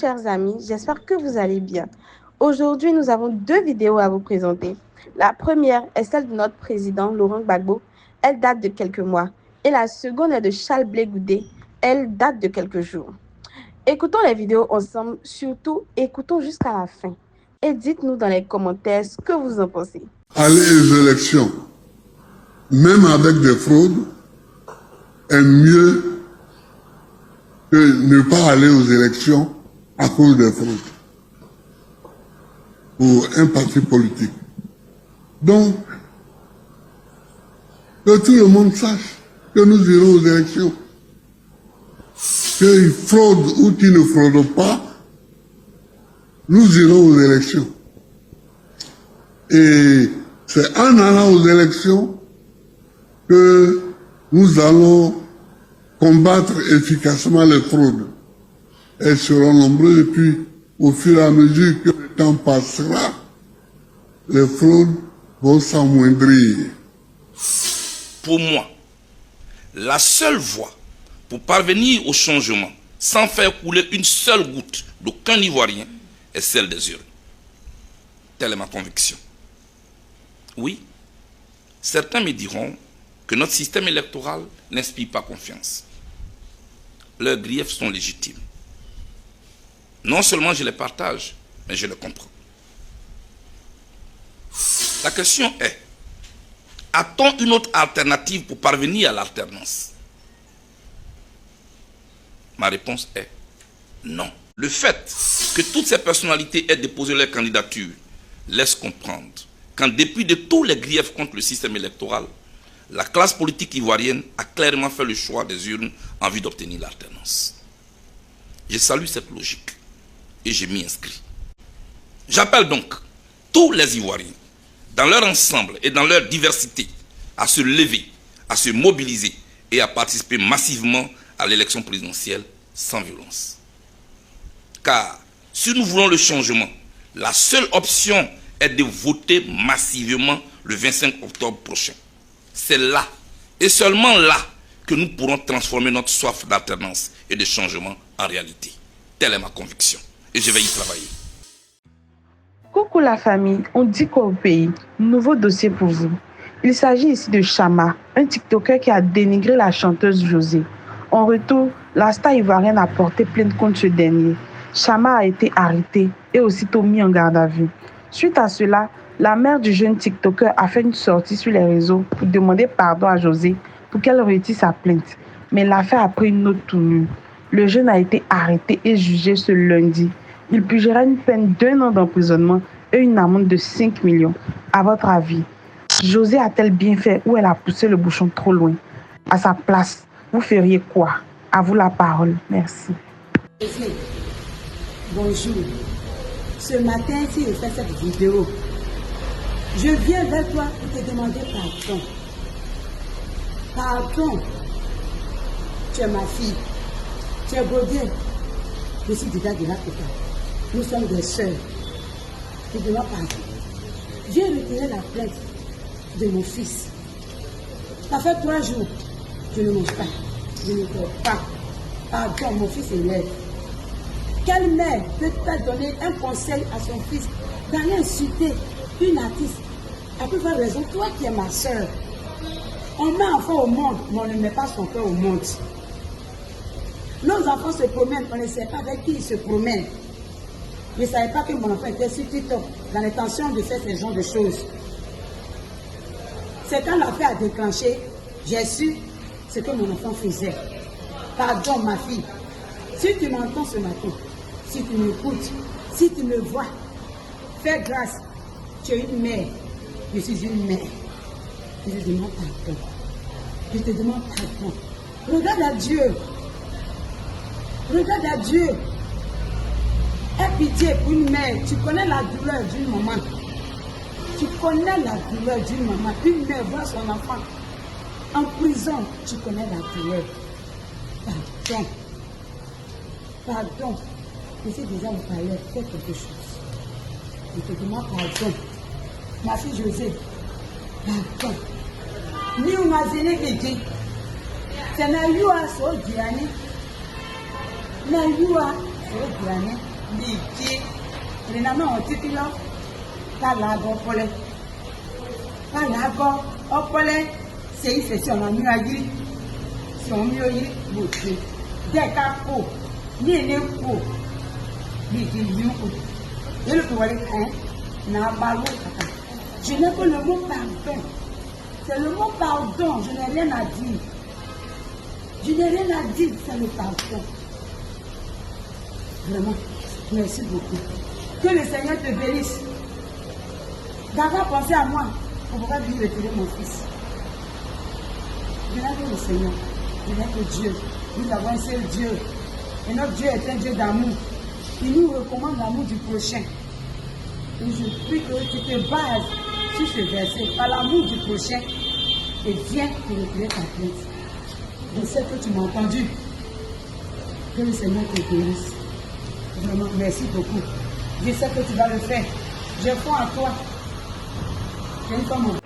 chers amis, j'espère que vous allez bien. Aujourd'hui, nous avons deux vidéos à vous présenter. La première est celle de notre président, Laurent Gbagbo. Elle date de quelques mois. Et la seconde est de Charles Blé Goudé. Elle date de quelques jours. Écoutons les vidéos ensemble, surtout écoutons jusqu'à la fin. Et dites-nous dans les commentaires ce que vous en pensez. Aller aux élections, même avec des fraudes, est mieux que ne pas aller aux élections à cause des fraudes pour un parti politique. Donc, que tout le monde sache que nous irons aux élections. Qu'ils fraudent ou qu'ils ne fraudent pas, nous irons aux élections. Et c'est en allant aux élections que nous allons combattre efficacement les fraudes. Elles seront nombreuses et puis, au fur et à mesure que le temps passera, les fraudes vont s'amoindrir. Pour moi, la seule voie pour parvenir au changement sans faire couler une seule goutte d'aucun Ivoirien est celle des urnes. Telle est ma conviction. Oui, certains me diront que notre système électoral n'inspire pas confiance. Leurs griefs sont légitimes. Non seulement je les partage, mais je les comprends. La question est, a-t-on une autre alternative pour parvenir à l'alternance? Ma réponse est non. Le fait que toutes ces personnalités aient déposé leur candidature laisse comprendre qu'en dépit de tous les griefs contre le système électoral, la classe politique ivoirienne a clairement fait le choix des urnes en vue d'obtenir l'alternance. Je salue cette logique et je m'y inscris. J'appelle donc tous les Ivoiriens, dans leur ensemble et dans leur diversité, à se lever, à se mobiliser et à participer massivement à l'élection présidentielle sans violence. Car si nous voulons le changement, la seule option est de voter massivement le 25 octobre prochain. C'est là, et seulement là, que nous pourrons transformer notre soif d'alternance et de changement en réalité. Telle est ma conviction, et je vais y travailler. Coucou la famille, on dit quoi au pays? Nouveau dossier pour vous. Il s'agit ici de Chama, un TikToker qui a dénigré la chanteuse José. En retour, la star ivoirienne a porté plainte contre ce dernier. Chama a été arrêté et aussitôt mis en garde à vue. Suite à cela, la mère du jeune TikToker a fait une sortie sur les réseaux pour demander pardon à José pour qu'elle retire sa plainte. Mais l'affaire a pris une autre tournure. Le jeune a été arrêté et jugé ce lundi. Il purgera une peine d'1 an d'emprisonnement et une amende de 5 millions. À votre avis, José a-t-elle bien fait ou elle a poussé le bouchon trop loin? À sa place, vous feriez quoi? À vous la parole. Merci. Bonjour. Ce matin, si je fais cette vidéo, je viens vers toi pour te demander pardon. Pardon. Tu es ma fille. Tu es Godien. Je suis déjà de là que toi. Nous sommes des sœurs. Je te demande pardon. Viens retirer la plainte de mon fils. Ça fait 3 jours. Je ne mange pas. Je ne dors pas. Pardon, mon fils est laid. Quelle mère peut pas donner un conseil à son fils d'aller insulter une artiste? Elle peut faire raison. Toi qui es ma soeur, on met un enfant au monde, mais on ne met pas son cœur au monde. Nos enfants se promènent, on ne sait pas avec qui ils se promènent. Je ne savais pas que mon enfant était sur TikTok dans l'intention de faire ce genre de choses. C'est quand l'affaire a déclenché, j'ai su ce que mon enfant faisait. Pardon, ma fille. Si tu m'entends ce matin, si tu m'écoutes, si tu me vois, fais grâce. Tu es une mère. Je suis une mère. Je te demande pardon. Je te demande pardon. Regarde à Dieu. Regarde à Dieu. Aie pitié pour une mère. Tu connais la douleur d'une maman. Tu connais la douleur d'une maman. Une mère voit son enfant en prison. Tu connais la douleur. Pardon. Pardon. Je sais déjà vous parler. Fais quelque chose. Je te demande pardon. Ma fille José. Pardon. Ni on m'a zéné que dit. C'est na yua so diani. Na yua so diani. Liki. Les nanas ont dit là. Talago Pole. Talago Opole. C'est une session en Nuagiri. Si on mieux y bouger. Dès qu'à peau. Ni ne peau. Ni qui lui. Et le pouvoir est n'a pas l'autre. Je n'ai que le mot pardon. C'est le mot pardon. Je n'ai rien à dire. Je n'ai rien à dire. C'est le pardon. Vraiment. Merci beaucoup. Que le Seigneur te bénisse. D'avoir pensé à moi pour pouvoir lui retirer mon fils. Je n'ai que le Seigneur. Je n'ai que Dieu. Nous avons un seul Dieu. Et notre Dieu est un Dieu d'amour. Il nous recommande l'amour du prochain. Et je prie que tu te bases sur ce verset, par l'amour du prochain, et viens te retirer ta plainte. Je sais que tu m'as entendu. Que le Seigneur te bénisse. Vraiment, merci beaucoup. Je sais que tu vas le faire. Je crois en toi. Tu es une femme